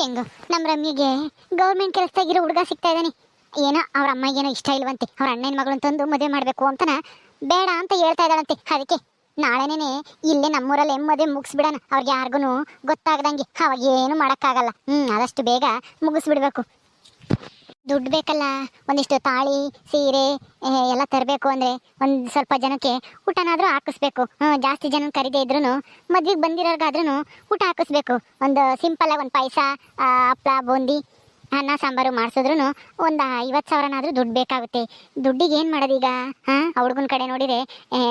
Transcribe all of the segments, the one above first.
ಹೆಂಗೋ ನಮ್ಮ ರಮ್ಯಗೆ ಗೌರ್ಮೆಂಟ್ ಕೆಲಸದಾಗಿರೋ ಹುಡುಗ ಸಿಗ್ತಾ ಇದ್ದಾನೆ. ಏನೋ ಅವ್ರ ಅಮ್ಮಗೇನೋ ಇಷ್ಟ ಇಲ್ವಂತೆ, ಅವ್ರ ಅಣ್ಣನ ಮಗಳನ್ನ ತಂದು ಮದುವೆ ಮಾಡಬೇಕು ಅಂತನ ಬೇಡ ಅಂತ ಹೇಳ್ತಾ ಇದ್ದಾಳಂತೆ. ಅದಕ್ಕೆ ನಾಳೆನೇ ಇಲ್ಲೇ ನಮ್ಮೂರಲ್ಲಿ ಮದುವೆ ಮುಗಿಸ್ಬಿಡೋಣ, ಅವ್ರಿಗೆ ಯಾರಿಗೂ ಗೊತ್ತಾಗ್ದಂಗೆ. ಅವಾಗ ಏನು ಮಾಡೋಕ್ಕಾಗಲ್ಲ. ಆದಷ್ಟು ಬೇಗ ಮುಗಿಸ್ಬಿಡ್ಬೇಕು. ದುಡ್ಡು ಬೇಕಲ್ಲ, ಒಂದಿಷ್ಟು ತಾಳಿ ಸೀರೆ ಎಲ್ಲ ತರಬೇಕು ಅಂದರೆ ಒಂದು ಸ್ವಲ್ಪ ಜನಕ್ಕೆ ಊಟನಾದರೂ ಹಾಕಿಸ್ಬೇಕು. ಜಾಸ್ತಿ ಜನ ಕರೀದೇ ಇದ್ರೂ ಮದ್ವೆಗೆ ಬಂದಿರೋರ್ಗಾದ್ರೂ ಊಟ ಹಾಕಿಸ್ಬೇಕು. ಒಂದು ಸಿಂಪಲ್ಲಾಗಿ ಒಂದು ಪಾಯಸ, ಹಪ್ಳ, ಬೂಂದಿ, ಅನ್ನ ಸಾಂಬಾರು ಮಾಡಿಸಿದ್ರು ಒಂದು 50,000ನಾದರೂ ದುಡ್ಡು ಬೇಕಾಗುತ್ತೆ. ದುಡ್ಡಿಗೆ ಏನು ಮಾಡೋದೀಗ? ಹುಡುಗನ ಕಡೆ ನೋಡಿದರೆ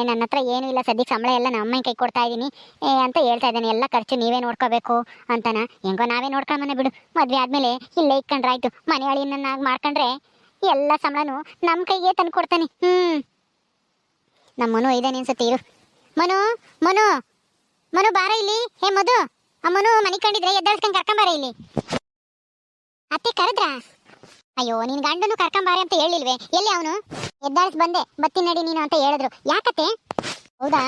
ನನ್ನ ಹತ್ರ ಏನೂ ಇಲ್ಲ ಸದ್ಯಕ್ಕೆ, ಸಂಬಳ ಎಲ್ಲ ನಮ್ಮ ಅಮ್ಮನ ಕೈ ಕೊಡ್ತಾ ಇದ್ದೀನಿ ಅಂತ ಹೇಳ್ತಾ ಇದ್ದಾನೆ. ಎಲ್ಲ ಖರ್ಚು ನೀವೇ ನೋಡ್ಕೋಬೇಕು ಅಂತಾನ. ಹೆಂಗೋ ನಾವೇ ನೋಡ್ಕೊಂಬನೆ ಬಿಡು, ಮದುವೆ ಆದಮೇಲೆ ಇಲ್ಲೇ ಇಟ್ಕೊಂಡ್ರಾಯ್ತು. ಮನೆ ಅಳಿಯನ್ನಾಗಿ ಮಾಡ್ಕೊಂಡ್ರೆ ಎಲ್ಲ ಸಂಬಳನೂ ನಮ್ಮ ಕೈಗೆ ತಂದು ಕೊಡ್ತಾನೆ. ನಮ್ಮ ಮನು ಇದ್ದಾನೆ ಅನ್ಸುತ್ತೆ. ಇರು ಮನು, ಮನು, ಮನು ಬಾರ ಇಲ್ಲಿ. ಹೇ ಮಧು, ಆ ಮನು ಮನೆ ಕಂಡಿದ್ರೆ ಎದ್ದಾಳ್ಸ್ಕೊಂಡು ಕರ್ಕೊಂಬಾರ ಇಲ್ಲಿ. ಅತ್ತೆ ಕರೆದ್ರಾ? ಅಯ್ಯೋ ನಿನ್ ಗಂಡನು ಕರ್ಕೊಂಬಾರೆ ಅಂತ ಹೇಳಿಲ್ವೇ? ಎಲ್ಲಿ ಅವನು? ಎದ್ದಾಳ್ಸ್ ಬಂದೆ, ಬತ್ತಿ ನಡಿ ನೀನು ಅಂತ ಹೇಳಿದ್ರು. ಯಾಕತ್ತೆ? ಹೌದಾ,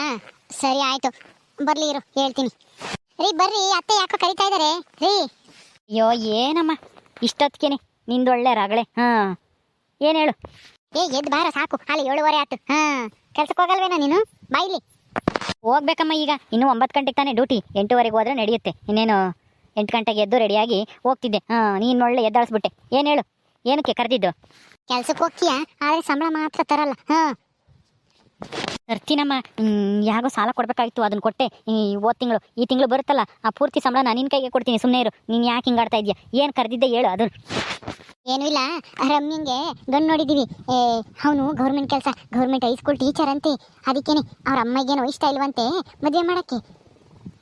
ಸರಿ ಆಯ್ತು, ಬರ್ಲಿ ಇರು ಹೇಳ್ತೀನಿ. ರೀ ಬರ್ರಿ, ಅತ್ತೆ ಯಾಕೋ ಕರಿತಾ ಇದಾರೆ ರೀ. ಅಯ್ಯೋ ಏನಮ್ಮ ಇಷ್ಟೊತ್ತಿಗೆನೆ ನಿಂದೊಳ್ಳೆ ರಗಳೆ. ಏನು ಹೇಳು? ಎದ್ದು ಬಾರ, ಸಾಕು, ಅಲ್ಲಿ 7:15 ಆಯ್ತು. ಕೆಲ್ಸಕ್ಕೆ ಹೋಗಲ್ವೇನೋ ನೀನು? ಬಾಯ್ಲಿ. ಹೋಗ್ಬೇಕಮ್ಮ, ಈಗ ಇನ್ನೂ 9 ಗಂಟೆಗೆ ತಾನೇ ಡ್ಯೂಟಿ. 8:15 ಹೋದ್ರೆ ನಡೆಯುತ್ತೆ. ಇನ್ನೇನು 8 ಗಂಟೆಗೆ ಎದ್ದು ರೆಡಿಯಾಗಿ ಹೋಗ್ತಿದ್ದೆ. ನೀನು ಒಳ್ಳೆ ಎದ್ದಾಳಿಸ್ಬಿಟ್ಟೆ. ಏನು ಹೇಳು, ಏನಕ್ಕೆ ಕರೆದಿದ್ದು? ಕೆಲ್ಸಕ್ಕೆ ಹೋಗ್ತೀಯಾ, ಆದರೆ ಸಂಬಳ ಮಾತ್ರ ತರಲ್ಲ. ತರ್ತೀನಮ್ಮ, ಯಾಗೋ ಸಾಲ ಕೊಡಬೇಕಾಗಿತ್ತು, ಅದನ್ನು ಕೊಟ್ಟೆ. ಈ ತಿಂಗಳು ಬರುತ್ತಲ್ಲ, ಆ ಪೂರ್ತಿ ಸಂಬಳ ನಾನು ನಿನ್ನ ಕೈಗೆ ಕೊಡ್ತೀನಿ. ಸುಮ್ಮನೆ ಇರು, ನೀನು ಯಾಕೆ ಹಿಂಗಾಡ್ತಾ ಇದೆಯಾ? ಏನು ಕರೆದಿದ್ದೆ ಹೇಳು. ಅದು ಏನೂ ಇಲ್ಲ, ರಮ್ಯಂಗೆ ಗಂಡು ನೋಡಿದ್ದೀವಿ. ಅವನು ಗೌರ್ಮೆಂಟ್ ಕೆಲಸ, ಗೌರ್ಮೆಂಟ್ ಹೈಸ್ಕೂಲ್ ಟೀಚರ್ ಅಂತೆ. ಅದಕ್ಕೇನೆ ಅವ್ರ ಅಮ್ಮಗೇನೋ ಇಷ್ಟ ಇಲ್ವಂತೆ ಮದುವೆ ಮಾಡೋಕ್ಕೆ.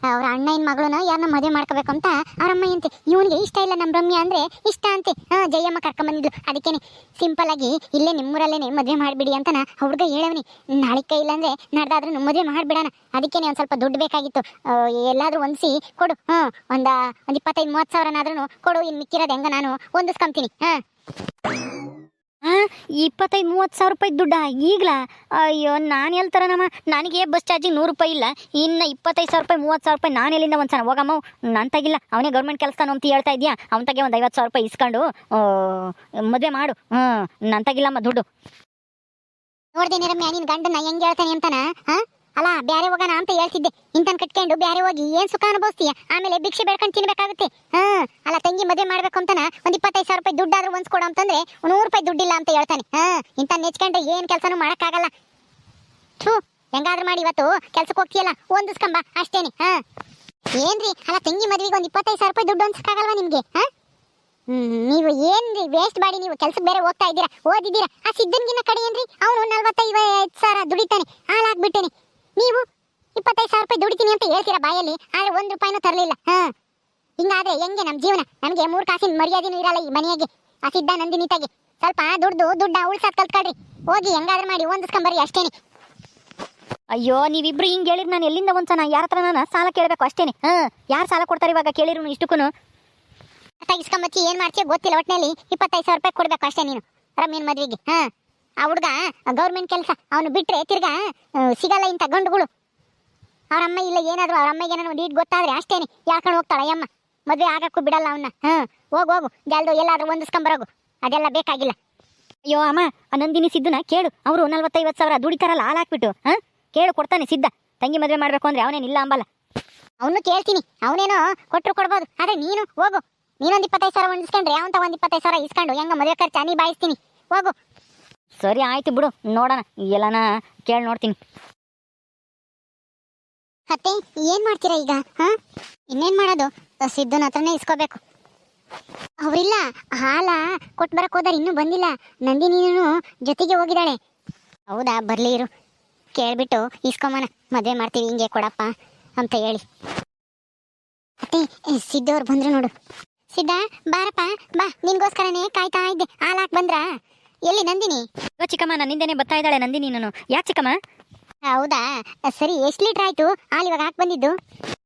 ಅವ್ರ ಅಣ್ಣನ ಮಗಳನ್ನ ಯಾರನ್ನ ಮದುವೆ ಮಾಡ್ಕೋಬೇಕು ಅಂತ ಅವ್ರ ಅಮ್ಮ ಅಂತೆ. ಇವನಿಗೆ ಇಷ್ಟ ಇಲ್ಲ, ನಮ್ಮ ರಮ್ಯ ಅಂದರೆ ಇಷ್ಟ ಅಂತೆ. ಜಯಮ್ಮ ಕರ್ಕೊಂಬಂದಿದ್ಲು. ಅದಕ್ಕೇನೆ ಸಿಂಪಲ್ ಆಗಿ ಇಲ್ಲೇ ನಿಮ್ಮೂರಲ್ಲೇ ಮದುವೆ ಮಾಡಿಬಿಡಿ ಅಂತ ಹುಡುಗ ಹೇಳವನಿ. ನಾಳೆ ಕೈ ಇಲ್ಲಾಂದರೆ ನಾಡ್ದಾದ್ರೂ ಮದುವೆ ಮಾಡಿಬಿಡೋಣ. ಅದಕ್ಕೇನೆ ಒಂದು ಸ್ವಲ್ಪ ದುಡ್ಡು ಬೇಕಾಗಿತ್ತು. ಎಲ್ಲಾದರೂ ಹೊಂದಿಸಿ ಕೊಡು. ಒಂದು 25-30,000ನಾದ್ರೂ ಕೊಡು. ಇನ್ನು ಮಿಕ್ಕಿರೋದು ಹೆಂಗ ನಾನು ಹೊಂದಿಸ್ಕೊಂತೀನಿ. 25-30 ರೂಪಾಯಿ ದುಡ್ಡಾ ಈಗಲಾ? ಅಯ್ಯೋ ನಾನು ಎಲ್ತಾರನಮ್ಮ, ನನಗೆ ಬಸ್ ಚಾರ್ಜಿಗೆ 100 ರೂಪಾಯಿ ಇಲ್ಲ. ಇನ್ನು 25,000 ರೂಪಾಯಿ 30,000 ರೂಪಾಯಿ ನಾನು ಎಲ್ಲಿಂದ ಒಂದ್ಸಲ ಹೋಗಮ್ಮ. ನನ್ನ ತಗಿಲ್ಲ, ಅವನೇ ಗೌರ್ಮೆಂಟ್ ಕೆಲಸ ಅಂತ ಹೇಳ್ತಾ ಇದೆಯಾ? ಅವನ ತಗೆ ಒಂದು 50,000 ರೂಪಾಯಿ ಇಸ್ಕೊಂಡು ಮದುವೆ ಮಾಡು. ನನ್ನ ತಗಿಲ್ಲಮ್ಮ ದುಡ್ಡು. ನೋಡ್ದೇನೆ ರಮ್ಯಾ, ನಿನ್ ಗಂಡನ ಹೆಂಗೆ ಹೇಳ್ತಾನೆ ಅಂತಾನ? ಅಲ್ಲ, ಬ್ಯಾರೆ ಹೋಗೋಣ ಅಂತ ಹೇಳ್ತಿದ್ದೆ. ಇಂತನ್ ಕಟ್ಕೊಂಡು ಬ್ಯಾರೆ ಹೋಗಿ ಏನ್ ಸುಖ ಅನುಭವಿಸ್ತೀಯ? ಆಮೇಲೆ ಭಿಕ್ಷೆ ಬೇಡ್ಕೊಂಡು ತಿನ್ಬೇಕಾಗುತ್ತೆ. ಅಲ್ಲ, ತಂಗಿ ಮದುವೆ ಮಾಡ್ಬೇಕು ಅಂತಾನ ಒಂದು 25,000 ರೂಪಾಯಿ ದುಡ್ಡಾದ್ರೂ ಹೊಂದ್ಸ್ಕೊಡು ಅಂತಂದ್ರೆ 100 ರೂಪಾಯಿ ದುಡ್ಡಿಲ್ಲ ಅಂತ ಹೇಳ್ತಾನೆ. ಇಂತ ನೆಚ್ಕೊಂಡ್ರೆ ಏನ್ ಕೆಲಸನೂ ಮಾಡಕ್ಕಾಗಲ್ಲ. ಹೆಂಗಾದ್ರೂ ಮಾಡಿ ಇವತ್ತು ಕೆಲ್ಸಕ್ಕೆ ಹೋಗ್ತೀಯಲ್ಲ, ಹೊಂದಿಸ್ಕೊಂಬ ಅಷ್ಟೇನೆ. ಏನ್ರಿ, ಅಲ್ಲ ತಂಗಿ ಮದುವೆಗೆ ಒಂದು 25,000 ರೂಪಾಯಿ ದುಡ್ಡು ಹೊಂದ್ಸಕ್ಕಾಗಲ್ವಾ ನಿಮ್ಗೆ? ನೀವು ಏನ್ರಿ ವೇಸ್ಟ್ ಮಾಡಿ, ನೀವು ಕೆಲ್ಸಕ್ಕೆ ಬೇರೆ ಹೋಗ್ತಾ ಇದ್ದೀರಾ, ಓದಿದ್ದೀರಾ. ಆ ಸಿದ್ದನ್ಗಿನ್ನ ಕಡೆ ಏನ್ರಿ, ಅವನು 45,000 ದುಡಿತಾನೆ, ಹಾಳಾಗ್ಬಿಟ್ಟೇನೆ. ನೀವು 25,000 ರೂಪಾಯಿ ದುಡಿತೀನಿ ಅಂತ ಹೇಳ್ತೀರಾ ಬಾಯಲ್ಲಿ, ಆದ್ರೆ 1 ರೂಪಾಯಿನೂ ತರಲಿಲ್ಲ. ಹಿಂಗಾದ್ರೆ ಹೆಂಗೆ ನಮ್ಮ ಜೀವನ? ನಮಗೆ 3 ಕಾಸಿನ ಮರ್ಯಾದೆನೂ ಇರಲ್ಲ ಈ ಮನೆಯಾಗೆ. ಆ ಸಿದ್ಧ ನಂದಿನಿ ತಾಗೆ ಸ್ವಲ್ಪ ದುಡ್ಡ ಉಳ್ಸಾದ್ ಕಲ್ತ್ಕೊಳ್ರಿ. ಹೋಗಿ ಹೆಂಗಾದ್ರೂ ಮಾಡಿ ಹೊಂದಿಸ್ಕೊಂಬರ್ರಿ ಅಷ್ಟೇನೆ. ಅಯ್ಯೋ, ನೀವಿಬ್ರು ಹಿಂಗೆ ಹೇಳಿದ್ರೆ ನಾನು ಎಲ್ಲಿಂದ ಒಂದ್ಸಲ ಯಾರ ಹತ್ರ ನಾನು ಸಾಲ ಕೇಳಬೇಕು ಅಷ್ಟೇನೆ. ಯಾರು ಸಾಲ ಕೊಡ್ತಾರೆ ಇವಾಗ ಕೇಳಿರು ಇಷ್ಟಕ್ಕೂ? ತೆಗಿಸ್ಕೊಂಬಚ್ಚಿ ಏನ್ ಮಾಡ್ತೀಯ ಗೊತ್ತಿಲ್ಲ. ಒಟ್ಟಿನಲ್ಲಿ 25,000 ರೂಪಾಯಿ ಕೊಡ್ಬೇಕು ಅಷ್ಟೇ ನೀನು ರಮ್ಯನ್ ಮದ್ವೆಗೆ. ಆ ಹುಡುಗ ಗೌರ್ಮೆಂಟ್ ಕೆಲಸ, ಅವನು ಬಿಟ್ರೆ ತಿರ್ಗಾ ಸಿಗಲ್ಲ ಇಂಥ ಗಂಡುಗಳು. ಅವ್ರ ಅಮ್ಮ ಇಲ್ಲ, ಏನಾದ್ರು ಅವ್ರ ಅಮ್ಮಗೆ ಏನಾದ್ರು ಒಂದು ಗೊತ್ತಾದ್ರೆ ಅಷ್ಟೇನೆ ಯಾಕಂಡು ಹೋಗ್ತಾಳೆ ಅಮ್ಮ. ಮದುವೆ ಆಗಕ್ಕೂ ಬಿಡಲ್ಲ ಅವನ್ನ. ಹೋಗು ಜಲ್ದು ಎಲ್ಲಾದ್ರೂ ಹೊಂದಿಸ್ಕೊಂಬರೋಗು, ಅದೆಲ್ಲ ಬೇಕಾಗಿಲ್ಲ. ಅಯ್ಯೋ ಅಮ್ಮ, ಆ ನಂದಿನಿ ಸಿದ್ದನ ಕೇಳು. ಅವರು 40-50 ದುಡಿತಾರಲ್ಲ, ಹಾಲಾಕ್ಬಿಟ್ಟು ಕೇಳು, ಕೊಡ್ತಾನೆ ಸಿದ್ಧ. ತಂಗಿ ಮದುವೆ ಮಾಡ್ಬೇಕು ಅಂದ್ರೆ ಅವನೇನಿಲ್ಲ ಅಂಬಲ್ಲ. ಅವನು ಕೇಳ್ತೀನಿ, ಅವನೇನೋ ಕೊಟ್ಟರು ಕೊಡ್ಬೋದು. ಆದ್ರೆ ನೀನು ಹೋಗು, ನೀನೊಂದು 25,000 ಹೊಂದಿಸ್ಕೊಂಡ್ರೆ ಅವಂತ ಒಂದು 25,000 ಇಸ್ಕೊಂಡು ಹೆಂಗ ಮದುವೆ ಖರ್ಚು ನೀ ಬಾಯಿಸ್ತೀನಿ. ಹೋಗು. ಸರಿ ಆಯ್ತು ಬಿಡು, ನೋಡೋಣ, ಎಲ್ಲನ ಕೇಳಿ ನೋಡ್ತೀನಿ. ಅತ್ತೆ ಏನ್ ಮಾಡ್ತೀರಾ ಈಗ? ಇನ್ನೇನ್ ಮಾಡೋದು, ಸಿದ್ದನ ಹತ್ರನೇ ಇಸ್ಕೋಬೇಕು. ಅವ್ರಿಲ್ಲ, ಹಾಲ ಕೊಟ್ಟು ಬರಕ್ ಹೋದಾರ, ಇನ್ನೂ ಬಂದಿಲ್ಲ. ನಂದಿನಿನೂ ಜೊತೆಗೆ ಹೋಗಿದ್ದಾಳೆ. ಹೌದಾ, ಬರ್ಲಿ ಇರು, ಕೇಳ್ಬಿಟ್ಟು ಇಸ್ಕೊಂಬನ, ಮದುವೆ ಮಾಡ್ತೀವಿ ಹಿಂಗೆ ಕೊಡಪ್ಪ ಅಂತ ಹೇಳಿ. ಅತ್ತೆ ಸಿದ್ದವ್ರು ಬಂದ್ರು ನೋಡು. ಸಿದ್ಧ ಬಾರಪ್ಪ, ಬಾ, ನಿನ್ಗೋಸ್ಕರನೇ ಕಾಯ್ತಾ ಇದ್ದೆ. ಹಾಲಾಕ್ ಬಂದ್ರ? ಎಲ್ಲಿ ನಂದಿನಿ? ಚಿಕ್ಕಮ್ಮ, ನನ್ನಿಂದೇನೆ ಬರ್ತಾ ಇದ್ದಾಳೆ ನಂದಿನಿ. ನಾನು ಯಾಕೆ ಚಿಕ್ಕಮ್ಮ? ಹೌದಾ, ಸರಿ. ಎಷ್ಟು ಲೀಟ್ರ್ ಆಯ್ತು ಹಾಲು ಇವಾಗ ಹಾಕ್ ಬಂದಿದ್ದು?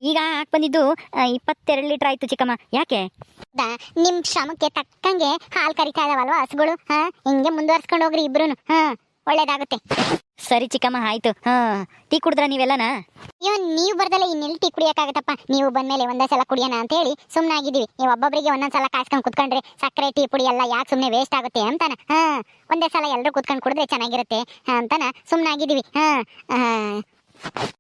ಈಗ ಹಾಕ್ ಬಂದಿದ್ದು 22 ಲೀಟರ್ ಆಯ್ತು ಚಿಕ್ಕಮ್ಮ. ಯಾಕೆ? ಹೌದಾ, ನಿಮ್ ಶ್ರಮಕ್ಕೆ ತಕ್ಕಂಗೆ ಹಾಲು ಕರಿತಾ ಇದಾವಲ್ವಾ ಹಸುಗಳು. ಹಿಂಗೆ ಮುಂದುವರ್ಸ್ಕೊಂಡು ಹೋಗ್ರಿ ಇಬ್ರು. ಒಳ್ಳೇದಾಗುತ್ತೆ. ಸರಿ ಚಿಕ್ಕಮ್ಮ ಆಯ್ತು. ಟೀ ಕುಡಿದ್ರಾ ನೀವೆಲ್ಲನಾ? ಅಯ್ಯೋ ನೀವು ಬರ್ದಲ್ಲ ಇನ್ನೆಲ್ಲಿ ಟೀ ಕುಡಿಯೋಕ್ಕಾಗತ್ತಪ್ಪ, ನೀವು ಬಂದ್ಮೇಲೆ ಒಂದೇ ಸಲ ಕುಡಿಯೋಣ ಅಂತ ಹೇಳಿ ಸುಮ್ಮನಾಗಿದ್ದೀವಿ. ನೀವು ಒಬ್ಬೊಬ್ಬರಿಗೆ ಒಂದೊಂದ್ಸಲ ಕಾಯ್ಸ್ಕೊಂಡು ಕುತ್ಕೊಂಡ್ರೆ ಸಕ್ಕರೆ ಟೀ ಪುಡಿ ಎಲ್ಲ ಯಾಕೆ ಸುಮ್ಮನೆ ವೇಸ್ಟ್ ಆಗುತ್ತೆ ಅಂತಾನ. ಒಂದೇ ಸಲ ಎಲ್ಲರೂ ಕುತ್ಕೊಂಡು ಕುಡಿದ್ರೆ ಚೆನ್ನಾಗಿರುತ್ತೆ ಅಂತಾನ ಸುಮ್ಮನಾಗಿದ್ದೀವಿ.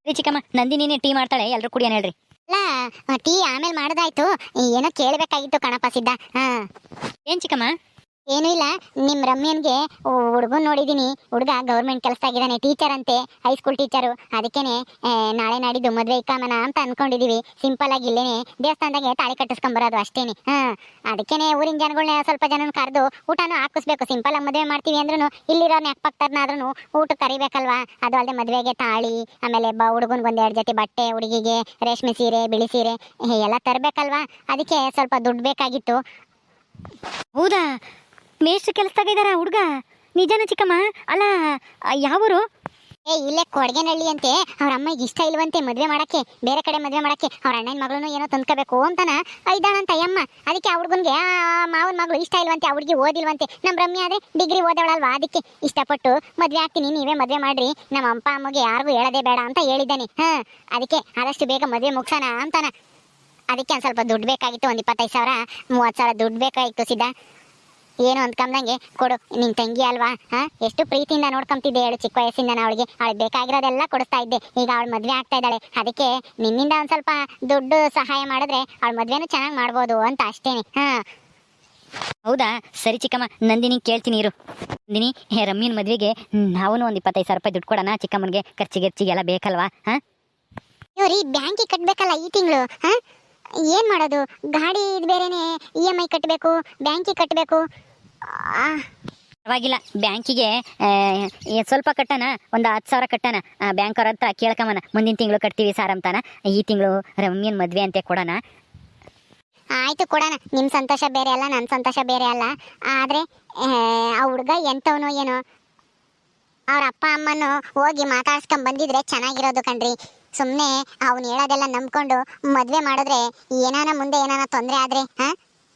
ಸರಿ ಚಿಕ್ಕಮ್ಮ, ನಂದಿನಿನೇ ಟೀ ಮಾಡ್ತಾಳೆ, ಎಲ್ಲರೂ ಕುಡಿಯೋಣ ಹೇಳ್ರಿ. ಅಲ್ಲ ಟೀ ಆಮೇಲೆ ಮಾಡೋದಾಯ್ತು, ಏನೋ ಕೇಳಬೇಕಾಗಿತ್ತು ಕಣಪ್ಪ ಸಿದ್ಧ. ಏನ್ ಚಿಕ್ಕಮ್ಮ? ಏನೂ ಇಲ್ಲ, ನಿಮ್ಮ ರಮ್ಯನ್ಗೆ ಹುಡುಗನ್ ನೋಡಿದೀನಿ. ಹುಡುಗ ಗೌರ್ಮೆಂಟ್ ಕೆಲಸದಾಗಿದ್ದಾನೆ, ಟೀಚರ್ ಅಂತೆ, ಹೈಸ್ಕೂಲ್ ಟೀಚರು. ಅದಕ್ಕೇನೆ ನಾಳೆ ನಾಡಿದ್ದು ಮದುವೆ ಇಕ್ಕಾಮನ ಅಂತ ಅನ್ಕೊಂಡಿದೀವಿ. ಸಿಂಪಲ್ ಆಗಿ ಇಲ್ಲೇನೆ ದೇವಸ್ಥಾನದಾಗೆ ತಾಳಿ ಕಟ್ಟಿಸ್ಕೊಂಬರೋದು ಅಷ್ಟೇನೆ. ಅದಕ್ಕೇನೆ ಊರಿನ ಜನಗಳನ್ನ ಸ್ವಲ್ಪ ಜನನ ಕರೆದು ಊಟನೂ ಹಾಕಿಸ್ಬೇಕು. ಸಿಂಪಲ್ ಆಗಿ ಮದುವೆ ಮಾಡ್ತೀವಿ ಅಂದ್ರೂ ಇಲ್ಲಿರೋರ್ನ ಯಾಕಪ್ಪಾಗ್ತಾರನಾದ್ರೂ ಊಟ ಕರಿಬೇಕಲ್ವಾ. ಅದು ಅಲ್ಲದೆ ಮದುವೆಗೆ ತಾಳಿ, ಆಮೇಲೆ ಹುಡುಗನ್ಗೆ ಒಂದೆರಡು ಜೊತೆ ಬಟ್ಟೆ, ಹುಡುಗಿಗೆ ರೇಷ್ಮೆ ಸೀರೆ, ಬಿಳಿ ಸೀರೆ ಎಲ್ಲ ತರಬೇಕಲ್ವಾ. ಅದಕ್ಕೆ ಸ್ವಲ್ಪ ದುಡ್ಡು ಬೇಕಾಗಿತ್ತು. ಹೌದಾ? ಮೇಷ್ಟ್ರ ಕೆಲಸದಾಗ ಇದ್ದಾರ ಹುಡುಗ? ನಿಜನ ಚಿಕ್ಕಮ್ಮ? ಅಲ್ಲ ಯಾವೂರು? ಇಲ್ಲೇ ಕೊಡಗೇನಹಳ್ಳಿ ಅಂತೆ. ಅವ್ರ ಅಮ್ಮಗೆ ಇಷ್ಟ ಇಲ್ವಂತೆ ಮದುವೆ ಮಾಡಕ್ಕೆ, ಬೇರೆ ಕಡೆ ಮದುವೆ ಮಾಡಕ್ಕೆ. ಅವ್ರ ಅಣ್ಣನ ಮಗಳನ್ನು ಏನೋ ತಂದ್ಕೋಬೇಕು ಅಂತಾನ ಇದ್ದಾಳಂತ ಅಯ್ಯಮ್ಮ. ಅದಕ್ಕೆ ಆ ಹುಡುಗನ್ಗೆ ಆ ಮಾವನ ಮಗಳು ಇಷ್ಟ ಇಲ್ವಂತೆ, ಆ ಹುಡುಗಿ ಓದಿಲ್ವಂತೆ. ನಮ್ಮ ರಮ್ಯ ಆದ್ರೆ ಡಿಗ್ರಿ ಓದವಳಲ್ವಾ, ಅದಕ್ಕೆ ಇಷ್ಟಪಟ್ಟು ಮದುವೆ ಆಗ್ತೀನಿ, ನೀವೇ ಮದುವೆ ಮಾಡ್ರಿ, ನಮ್ಮ ಅಪ್ಪ ಅಮ್ಮಗೆ ಯಾರಿಗೂ ಹೇಳೋದೇ ಬೇಡ ಅಂತ ಹೇಳಿದ್ದಾನೆ. ಅದಕ್ಕೆ ಆದಷ್ಟು ಬೇಗ ಮದುವೆ ಮುಗ್ಸೋಣ ಅಂತಾನ. ಅದಕ್ಕೆ ಒಂದು ಸ್ವಲ್ಪ ದುಡ್ಡು ಬೇಕಾಗಿತ್ತು, ಒಂದು 25,000 30,000 ದುಡ್ಡು ಬೇಕಾಗಿತ್ತು ಸಿದ್ಧ. ಏನು ಅಂದ್ಕೊಂಡಂಗೆ ಕೊಡು. ನಿನ್ ತಂಗಿ ಅಲ್ವಾ, ಎಷ್ಟು ಪ್ರೀತಿಯಿಂದ ನೋಡ್ಕೊಂತಿದ್ದೆ ಹೇಳು. ಚಿಕ್ಕ ವಯಸ್ಸಿಂದ ಅವಳಿಗೆ ಬೇಕಾಗಿರೋದೆಲ್ಲ ಕೊಡಿಸ್ತಾ ಇದ್ದೆ. ಈಗ ಅವಳು ಮದುವೆ ಆಗ್ತಾ ಇದ್ದಾಳೆ, ಅದಕ್ಕೆ ನಿನ್ನಿಂದ ಒಂದು ಸ್ವಲ್ಪ ದುಡ್ಡು ಸಹಾಯ ಮಾಡಿದ್ರೆ ಅವಳ ಮದುವೆನೂ ಚೆನ್ನಾಗಿ ಮಾಡ್ಬೋದು ಅಂತ ಅಷ್ಟೇನೆ. ಹೌದಾ? ಸರಿ ಚಿಕ್ಕಮ್ಮ, ನಂದಿನಿ ಕೇಳ್ತೀನಿ ಇರು. ನಂದಿನಿ, ರಮ್ಯನ ಮದುವೆಗೆ ನಾವು ಒಂದು 25,000 ರೂಪಾಯಿ ದುಡ್ಡು ಕೊಡೋಣ. ಚಿಕ್ಕಮ್ಮನಿಗೆ ಖರ್ಚಿಗೆಲ್ಲ ಬೇಕಲ್ವಾ? ಇವ್ರಿ ಬ್ಯಾಂಕಿಗೆ ಕಟ್ಟಬೇಕಲ್ಲ ಈ ತಿಂಗಳು. ಏನ್ ಮಾಡೋದು, ಗಾಡಿ ಇದು ಬೇರೆನೆ, EMI ಕಟ್ಟಬೇಕು, ಬ್ಯಾಂಕಿಗೆ ಕಟ್ಟಬೇಕು. ಪರವಾಗಿಲ್ಲ, ಬ್ಯಾಂಕಿಗೆ ಸ್ವಲ್ಪ ಕಟ್ಟೋಣ, ಒಂದು 10,000 ಕಟ್ಟೋಣ. ಬ್ಯಾಂಕ್ ಅವ್ರ ಹತ್ರ ಕೇಳ್ಕೊಂಬನ, ಮುಂದಿನ ತಿಂಗಳು ಕಟ್ತೀವಿ ಸಾರ್ ಅಂತಾನ. ಈ ತಿಂಗಳು ರಮ್ಯನ ಮದುವೆ ಅಂತೆ ಕೊಡೋಣ. ಆಯ್ತು ಕೊಡೋಣ. ನಿಮ್ಮ ಸಂತೋಷ ಬೇರೆ ಅಲ್ಲ, ನನ್ನ ಸಂತೋಷ ಬೇರೆ ಅಲ್ಲ. ಆದ್ರೆ ಆ ಹುಡುಗ ಎಂಥವನು ಏನೋ, ಅವ್ರ ಅಪ್ಪ ಅಮ್ಮನು ಹೋಗಿ ಮಾತಾಡ್ಸ್ಕೊಂಡ್ ಬಂದಿದ್ರೆ ಚೆನ್ನಾಗಿರೋದು ಕಣ್ರಿ. ಸುಮ್ಮನೆ ಅವ್ನು ಹೇಳೋದೆಲ್ಲ ನಂಬ್ಕೊಂಡು ಮದುವೆ ಮಾಡಿದ್ರೆ ಏನಾನ ಮುಂದೆ ಏನಾನ ತೊಂದರೆ ಆದ್ರೆ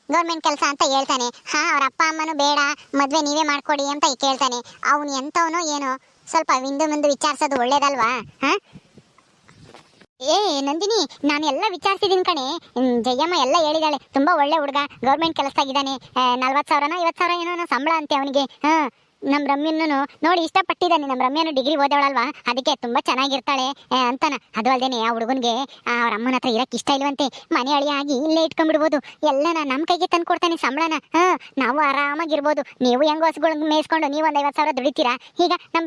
ಗೌರ್ಮೆಂಟ್ ಕೆಲಸ ಅಂತ ಹೇಳ್ತಾನೆ. ಅವ್ರ ಅಪ್ಪ ಅಮ್ಮನು ಬೇಡ, ಮದುವೆ ನೀವೇ ಮಾಡ್ಕೊಡಿ ಅಂತ ಕೇಳ್ತಾನೆ. ಅವನು ಎಂಥವನು ಏನೋ, ಸ್ವಲ್ಪ ಮುಂದೆ ವಿಚಾರಿಸೋದು ಒಳ್ಳೇದಲ್ವಾ? ನಂದಿನಿ, ನಾನು ಎಲ್ಲ ವಿಚಾರಿಸಿದ್ದೀನಿ ಕಣೆ. ಜಯಮ್ಮ ಎಲ್ಲ ಹೇಳಿದಾಳೆ, ತುಂಬಾ ಒಳ್ಳೆ ಹುಡುಗ, ಗೌರ್ಮೆಂಟ್ ಕೆಲಸದಾಗಿದ್ದಾನೆ, 40,000 50,000 ಏನೋ ಸಂಬಳ ಅಂತೆ ಅವನಿಗೆ. ನಮ್ಮ ರಮ್ಯನೂ ನೋಡಿ ಇಷ್ಟಪಟ್ಟಿದ್ದಾನೆ. ನಮ್ಮ ರಮ್ಯನು ಡಿಗ್ರಿ ಓದವಳಲ್ವಾ, ಅದಕ್ಕೆ ತುಂಬಾ ಚೆನ್ನಾಗಿರ್ತಾಳೆ ಅಂತಾನ. ಅದು ಅಲ್ಲದೆ ಆ ಹುಡುಗನ್ಗೆ ಅವ್ರ ಅಮ್ಮನ ಹತ್ರ ಇರಕ್ಕೆ ಇಷ್ಟ ಇಲ್ವಂತೆ, ಮನೆ ಅಳಿಯಾಗಿ ಇಲ್ಲೇ ಇಟ್ಕೊಂಡ್ಬಿಡ್ಬೋದು. ಎಲ್ಲನ ನಮ್ಮ ಕೈಗೆ ತಂದು ಕೊಡ್ತಾನೆ ಸಂಬಳನ. ನಾವು ಆರಾಮಾಗಿರ್ಬೋದು. ನೀವು ಹೆಂಗ್ ಹೊಸಗಳು ಮೇಯಿಸ್ಕೊಂಡು ನೀವು ಒಂದು 50,000 ದುಡಿತೀರಾ. ಈಗ ನಮ್ಮ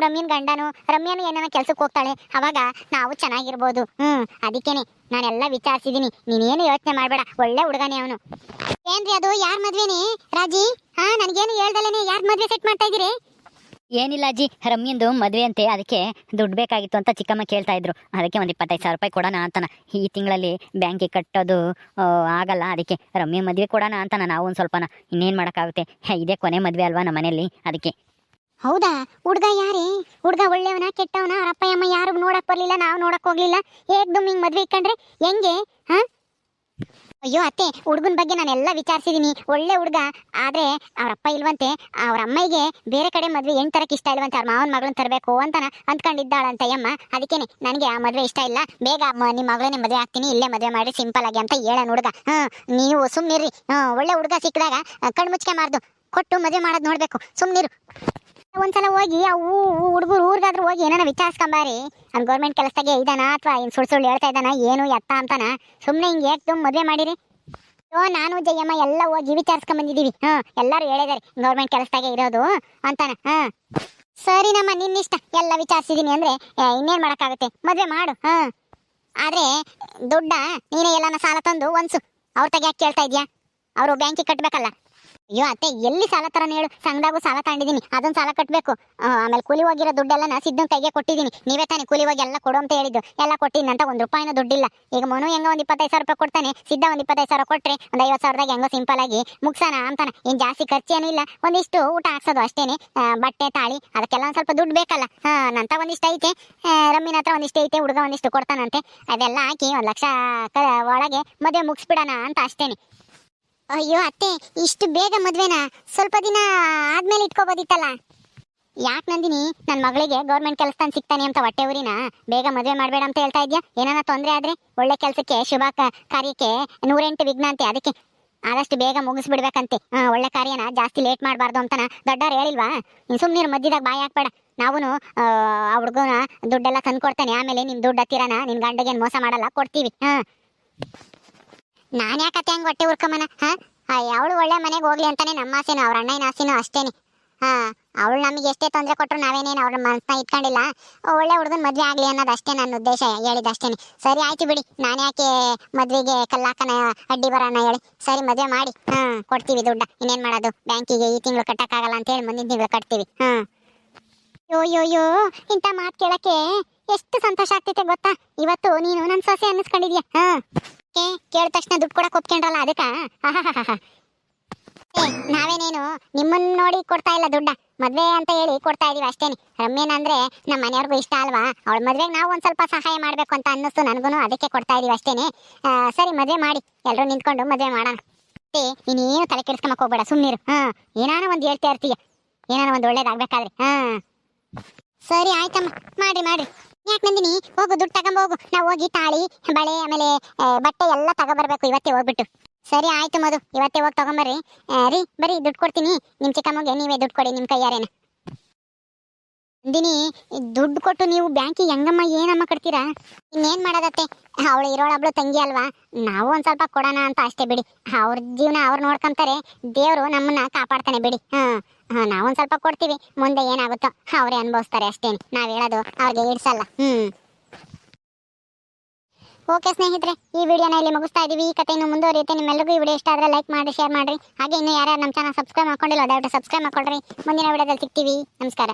ರಮ್ಯನು ಏನಾನ ಕೆಲ್ಸಕ್ಕೆ ಹೋಗ್ತಾಳೆ, ಅವಾಗ ನಾವು ಚೆನ್ನಾಗಿರ್ಬೋದು. ಅದಕ್ಕೇನೆ ನಾನೆಲ್ಲ ವಿಚಾರಿಸಿದ್ದೀನಿ, ನೀನೇನು ಯೋಚನೆ ಮಾಡಬೇಡ, ಒಳ್ಳೆ ಹುಡುಗನೇ ಅವನು. ಏನ್ರಿ ಅದು, ಯಾರ ಮದ್ವೆನೇ ರಾಜಿ? ನನಗೇನು ಹೇಳ್ದಲೇನೆ ಯಾರ ಮದ್ವೆ ಸೆಟ್ ಮಾಡ್ತಾ ಇದೀರಿ? ಏನಿಲ್ಲ ಅಜ್ಜಿ, ರಮ್ಯಂದು ಮದುವೆ ಅಂತೆ, ಅದಕ್ಕೆ ದುಡ್ಡು ಬೇಕಾಗಿತ್ತು ಅಂತ ಚಿಕ್ಕಮ್ಮ ಕೇಳ್ತಾ ಇದ್ರು. ಅದಕ್ಕೆ ಒಂದು 25,000 ರೂಪಾಯಿ ಕೊಡೋಣ ಅಂತಾನ. ಈ ತಿಂಗಳಲ್ಲಿ ಬ್ಯಾಂಕಿಗೆ ಕಟ್ಟೋದು ಆಗಲ್ಲ, ಅದಕ್ಕೆ ರಮ್ಯ ಮದುವೆ ಕೊಡೋಣ ಅಂತಾನ. ನಾವು ಒಂದು ಸ್ವಲ್ಪನ ಇನ್ನೇನು ಮಾಡೋಕ್ಕಾಗುತ್ತೆ, ಇದೇ ಕೊನೆ ಮದುವೆ ಅಲ್ವಾ ನಮ್ಮ ಮನೇಲಿ, ಅದಕ್ಕೆ. ಹೌದಾ? ಹುಡುಗ ಯಾರೇ? ಹುಡುಗ ಒಳ್ಳೆಯವನ ಕೆಟ್ಟವನ? ಅವ್ರ ಅಪ್ಪ ಅಮ್ಮ ಯಾರು ನೋಡಕ್ ಬರ್ಲಿಲ್ಲ, ನಾವು ನೋಡಕ್ ಹೋಗ್ಲಿಲ್ಲ, ಏಕ್ದಮ್ ಹಿಂಗ್ ಮದ್ವೆ ಇಕ್ಕಂಡ್ರೆ ಹೆಂಗೆ? ಅಯ್ಯೋ ಅತ್ತೆ, ಹುಡುಗನ ಬಗ್ಗೆ ನಾನೆಲ್ಲ ವಿಚಾರಿಸಿದೀನಿ, ಒಳ್ಳೆ ಹುಡುಗ. ಆದ್ರೆ ಅವ್ರ ಅಪ್ಪ ಇಲ್ವಂತೆ, ಅವ್ರ ಅಮ್ಮಗೆ ಬೇರೆ ಕಡೆ ಮದ್ವೆ ಹೆಣ್ ತರಕ್ ಇಷ್ಟ ಇಲ್ವಂತೆ, ಅವ್ರ ಮಾವನ ಮಗಳನ್ನ ತರಬೇಕು ಅಂತಾನ ಅಂದ್ಕೊಂಡಿದ್ದಾಳಂತ ಅಮ್ಮ. ಅದಕ್ಕೇನೆ ನನಗೆ ಆ ಮದ್ವೆ ಇಷ್ಟ ಇಲ್ಲ, ಬೇಗ ನಿಮ್ಮ ಮಗಳನ್ನೇ ಮದುವೆ ಆಗ್ತೀನಿ, ಇಲ್ಲೇ ಮದುವೆ ಮಾಡಿ ಸಿಂಪಲ್ ಆಗಿ ಅಂತ ಹೇಳ ಹುಡುಗ. ನೀವು ಸುಮ್ನಿರ್ರಿ. ಒಳ್ಳೆ ಹುಡುಗ ಸಿಕ್ಕಿದಾಗ ಕಣ್ಮುಚ್ಕೆ ಮಾರ್ದು ಕೊಟ್ಟು ಮದುವೆ ಮಾಡೋದು ನೋಡ್ಬೇಕು, ಸುಮ್ನಿರು. ಒಂದ್ಸಲ ಹೋಗಿ ಆ ಹುಡುಗರು ಊರಿಗಾದ್ರೂ ಹೋಗಿ ಏನಾನ ವಿಚಾರಿಸ್ಕೊಂಬಾರಿ. ಅವ್ನು ಗೌರ್ಮೆಂಟ್ ಕೆಲಸದಾಗೆ ಇದ್ದಾನ ಅಥವಾ ಇನ್ನು ಸುಳ್ಳು ಹೇಳ್ತಾ ಇದ್ದಾನ, ಏನು ಎತ್ತ ಅಂತಾನ. ಸುಮ್ಮನೆ ಹಿಂಗೆ ಏಕ್ದು ಮದುವೆ ಮಾಡಿರಿ. ನಾನು ಜಯಮ್ಮ ಎಲ್ಲ ಹೋಗಿ ವಿಚಾರಿಸ್ಕೊಂಬಂದಿದ್ದೀವಿ. ಎಲ್ಲರೂ ಹೇಳಿದಾರೆ ಗೌರ್ಮೆಂಟ್ ಕೆಲಸದಾಗೆ ಇರೋದು ಅಂತಾನ. ಸರಿ ನಮ್ಮ ನಿನ್ನಿಷ್ಟ, ಎಲ್ಲ ವಿಚಾರಿಸಿದೀನಿ ಅಂದ್ರೆ ಇನ್ನೇನು ಮಾಡೋಕ್ಕಾಗುತ್ತೆ, ಮದುವೆ ಮಾಡು. ಆದ್ರೆ ದುಡ್ಡ ನೀನೇ ಎಲ್ಲಾನ ಸಾಲ ತಂದು ಒನ್ಸು. ಅವ್ರ ತೆಗಿಯಾಕೆ ಕೇಳ್ತಾ ಇದೆಯಾ? ಅವರು ಬ್ಯಾಂಕಿಗೆ ಕಟ್ಟಬೇಕಲ್ಲ. ಅಯ್ಯೋ ಅತ್ತೆ, ಎಲ್ಲಿ ಸಾಲ ತರನ ಹೇಳು? ಸಂಘದಾಗೂ ಸಾಲ ತಗೊಂಡಿದ್ದೀನಿ, ಅದೊಂದು ಸಾಲ ಕಟ್ಟಬೇಕು. ಆಮೇಲೆ ಕೂಲಿ ಹೋಗಿರೋ ದುಡ್ಡೆಲ್ಲ ಸಿದ್ಧನ ಕೈಗೆ ಕೊಟ್ಟಿದ್ದೀನಿ. ನೀವೇ ತಾನೇ ಕೂಲಿ ಹೋಗಿ ಎಲ್ಲ ಕೊಡು ಅಂತ ಹೇಳಿದ್ದು, ಎಲ್ಲ ಕೊಟ್ಟಿದ್ದೀನಿ ಅಂತ. 1 ರೂಪಾಯಿನೂ ದುಡ್ಡಿಲ್ಲ. ಈಗ ಮನು ಹೆಂಗೋ ಒಂದು 25,000 ರೂಪಾಯಿ ಕೊಡ್ತಾನೆ, ಸಿದ್ಧ ಒಂದು 25,000 ಕೊಟ್ಟರೆ ಒಂದು 50,000ದಾಗ ಹೆಂಗೋ ಸಿಂಪಲ್ ಆಗಿ ಮುಗ್ಸೋಣ ಅಂತಾನೆ. ಏನು ಜಾಸ್ತಿ ಖರ್ಚೇನೂ ಇಲ್ಲ, ಒಂದಿಷ್ಟು ಊಟ ಹಾಕ್ಸೋದು ಅಷ್ಟೇನೆ. ಬಟ್ಟೆ ತಾಳಿ ಅದಕ್ಕೆಲ್ಲ ಒಂದು ಸ್ವಲ್ಪ ದುಡ್ಡು ಬೇಕಲ್ಲ. ನಂತ ಒಂದಿಷ್ಟು ಐತೆ, ರಮ್ಮಿನ ಹತ್ರ ಒಂದಿಷ್ಟು ಐತೆ, ಹುಡುಗ ಒಂದಿಷ್ಟು ಕೊಡ್ತಾನಂತೆ. ಅದೆಲ್ಲ ಹಾಕಿ 1 ಲಕ್ಷ ಒಳಗೆ ಮದುವೆ ಮುಗಿಸ್ಬಿಡೋಣ ಅಂತ ಅಷ್ಟೇನೆ. ಅಯ್ಯೋ ಅತ್ತೆ, ಇಷ್ಟು ಬೇಗ ಮದ್ವೆನಾ? ಸ್ವಲ್ಪ ದಿನ ಆದ್ಮೇಲೆ ಇಟ್ಕೋಬೋದಿತ್ತಲ್ಲ. ಯಾಕೆ ನಂದಿನಿ ನನ್ನ ಮಗಳಿಗೆ ಗೌರ್ಮೆಂಟ್ ಕೆಲಸ ಸಿಗ್ತಾನೆ ಅಂತ ಹೊಟ್ಟೆ ಊರಿನ ಬೇಗ ಮದುವೆ ಮಾಡಬೇಡ ಅಂತ ಹೇಳ್ತಾ ಇದ್ಯಾ? ಏನಾನ ತೊಂದರೆ ಆದ್ರೆ ಒಳ್ಳೆ ಕೆಲಸಕ್ಕೆ ಶುಭ ಕಾರ್ಯಕ್ಕೆ 108 ವಿಘ್ನ ಅಂತೆ, ಅದಕ್ಕೆ ಆದಷ್ಟು ಬೇಗ ಮುಗಿಸ್ಬಿಡ್ಬೇಕಂತೆ. ಒಳ್ಳೆ ಕಾರ್ಯನ ಜಾಸ್ತಿ ಲೇಟ್ ಮಾಡಬಾರ್ದು ಅಂತನ ದೊಡ್ಡವ್ರು ಹೇಳಿಲ್ವಾ? ಇನ್ನು ಸುಮ್ಮನೆ ಮಧ್ಯದಾಗ ಬಾಯಿ ಹಾಕ್ಬೇಡ. ನಾವು ಆ ಹುಡುಗನ ದುಡ್ಡೆಲ್ಲ ತಂದು ಕೊಡ್ತೇನೆ, ಆಮೇಲೆ ನಿಮ್ ದುಡ್ಡು ಹತ್ತಿರನ ನಿನ್ ಗಂಡಗೇನು ಮೋಸ ಮಾಡಲ್ಲ, ಕೊಡ್ತೀವಿ. ನಾನು ಯಾಕತ್ತೆ ಹಂಗೆ ಹೊಟ್ಟೆ ಉರ್ಕಮ್ಮನ? ಅವಳು ಒಳ್ಳೆ ಮನೆಗೆ ಹೋಗ್ಲಿ ಅಂತಾನೆ ನಮ್ಮ ಆಸೆನೂ, ಅವ್ರ ಅಣ್ಣನ ಆಸೆನೂ ಅಷ್ಟೇನೆ. ಅವಳು ನಮಗೆ ಎಷ್ಟೇ ತೊಂದರೆ ಕೊಟ್ಟರು ನಾವೇನೇನು ಅವ್ರ ಮನಸ್ಸನ್ನ ಇಟ್ಕೊಂಡಿಲ್ಲ. ಒಳ್ಳೆ ಹುಡುಗನ ಮದುವೆ ಆಗಲಿ ಅನ್ನೋದು ಅಷ್ಟೇ ನನ್ನ ಉದ್ದೇಶ, ಹೇಳಿದಷ್ಟೇನೆ. ಸರಿ ಆಯ್ತು ಬಿಡಿ, ನಾನು ಯಾಕೆ ಮದುವೆಗೆ ಕಲ್ಲಾಕನ ಅಡ್ಡಿ ಬರೋಣ ಹೇಳಿ. ಸರಿ ಮದುವೆ ಮಾಡಿ ಕೊಡ್ತೀವಿ ದುಡ್ಡ. ಇನ್ನೇನು ಮಾಡೋದು, ಬ್ಯಾಂಕಿಗೆ ಈ ತಿಂಗಳು ಕಟ್ಟಕ್ಕಾಗಲ್ಲ ಅಂತ ಹೇಳಿ ಮುಂದಿನ ತಿಂಗಳು ಕಟ್ತೀವಿ. ಯೋ ಇಂಥ ಮಾತು ಕೇಳಕ್ಕೆ ಎಷ್ಟು ಸಂತೋಷ ಆಗ್ತೈತೆ ಗೊತ್ತಾ? ಇವತ್ತು ನೀನು ನನ್ನ ಸೊಸೆ ಅನ್ನಿಸ್ಕೊಂಡಿದ್ಯಾ? ಕೇಳಿದ ತಕ್ಷಣ ದುಡ್ಡು ಕೊಡಕ್ಕೆ ಒಪ್ಕೊಂಡ್ರಲ್ಲ, ಅದಕ್ಕ ನಾವೇನೇನು ನಿಮ್ಮನ್ನ ನೋಡಿ ಕೊಡ್ತಾ ಇಲ್ಲ ದುಡ್ಡ, ಮದ್ವೆ ಅಂತ ಹೇಳಿ ಕೊಡ್ತಾ ಇದೀವಿ ಅಷ್ಟೇನೆ. ರಮ್ಯನಂದ್ರೆ ನಮ್ಮ ಮನೆಯವ್ರಿಗೂ ಇಷ್ಟ ಅಲ್ವಾ, ಅವಳ ಮದ್ವೆಗೆ ನಾವು ಒಂದ್ ಸ್ವಲ್ಪ ಸಹಾಯ ಮಾಡ್ಬೇಕು ಅಂತ ಅನ್ನಿಸ್ತು ನನಗೂ, ಅದಕ್ಕೆ ಕೊಡ್ತಾ ಇದೀವಿ ಅಷ್ಟೇನೆ. ಸರಿ ಮದ್ವೆ ಮಾಡಿ, ಎಲ್ಲರೂ ನಿಂತ್ಕೊಂಡು ಮದ್ವೆ ಮಾಡೋಣ. ನೀನೇನು ತಲೆ ಕೆಡಿಸ್ಕೊಂಬಕ್ ಹೋಗ್ಬೇಡ, ಸುಮ್ನಿರು. ಏನಾನ ಒಂದ್ ಹೇಳ್ತಾ ಇರ್ತೀಯ, ಏನಾನ ಒಂದ್ ಒಳ್ಳೇದಾಗ್ಬೇಕಾದ್ರೆ. ಸರಿ ಆಯ್ತಮ್ಮ, ಮಾಡ್ರಿ. ಯಾಕೆ ನಂದಿನಿ, ಹೋಗು ದುಡ್ಡು ತಗೊಂಬೋಗು. ನಾವು ಹೋಗಿ ತಾಳಿ ಬಳೆ ಆಮೇಲೆ ಬಟ್ಟೆ ಎಲ್ಲ ತಗೊಬರ್ಬೇಕು ಇವತ್ತೇ ಹೋಗ್ಬಿಟ್ಟು. ಸರಿ ಆಯ್ತು ಮಧು, ಇವತ್ತೇ ಹೋಗಿ ತಗೊಂಬರ್ರಿ. ರೀ ಬರೀ ದುಡ್ಡು ಕೊಡ್ತೀನಿ, ನಿಮ್ ಚಿಕ್ಕಮ್ಮಗೆ ನೀವೇ ದುಡ್ಡು ಕೊಡಿ ನಿಮ್ಮ ಕೈಯಾರೇನ. ನಂದಿನಿ, ದುಡ್ಡು ಕೊಟ್ಟು ನೀವು ಬ್ಯಾಂಕಿಗೆ ಹೆಂಗಮ್ಮ ಏನಮ್ಮ ಕಟ್ತೀರಾ? ಇನ್ನೇನ್ ಮಾಡೋದತ್ತೆ, ಅವಳು ಇರೋಳಬ್ಳು ತಂಗಿ ಅಲ್ವಾ, ನಾವು ಒಂದ್ ಸ್ವಲ್ಪ ಕೊಡೋಣ ಅಂತ ಅಷ್ಟೇ ಬಿಡಿ. ಅವ್ರ ಜೀವನ ಅವ್ರು ನೋಡ್ಕೊಂತಾರೆ, ದೇವ್ರು ನಮ್ಮನ್ನ ಕಾಪಾಡ್ತಾನೆ ಬಿಡಿ. ನಾವೊಂದ್ ಸ್ವಲ್ಪ ಕೊಡ್ತೀವಿ, ಮುಂದೆ ಏನಾಗುತ್ತೋ ಅವರೇ ಅನುಭವಿಸ್ತಾರೆ ಅಷ್ಟೇನು, ನಾವ್ ಹೇಳೋದು ಅವ್ರಿಗೆ ಇಡ್ಸಲ್ಲ. ಓಕೆ ಸ್ನೇಹಿತರೆ, ಈ ವಿಡಿಯೋನ ಇಲ್ಲಿ ಮುಗಿಸ್ತಾ ಇದೀವಿ. ಈ ಕಥೆ ಇನ್ನು ಮುಂದುವರಿಯುತ್ತೆ. ನಿಮ್ಮೆಲ್ಲರಿಗೂ ಈ ವಿಡಿಯೋ ಇಷ್ಟ ಆದ್ರೆ ಲೈಕ್ ಮಾಡಿ, ಶೇರ್ ಮಾಡಿ. ಹಾಗೆ ಇನ್ನು ಯಾರ್ಯಾರು ನಮ್ಮ ಚಾನಲ್ ಸಬ್ಸ್ಕ್ರೈಬ್ ಮಾಡ್ಕೊಂಡಿಲ್ಲ ದಯವಿಟ್ಟು ಸಬ್ಸ್ಕ್ರೈಬ್ ಮಾಡ್ಕೊಳ್ರಿ. ಮುಂದಿನ ವಿಡಿಯೋದಲ್ಲಿ ಸಿಗ್ತೀವಿ. ನಮಸ್ಕಾರ.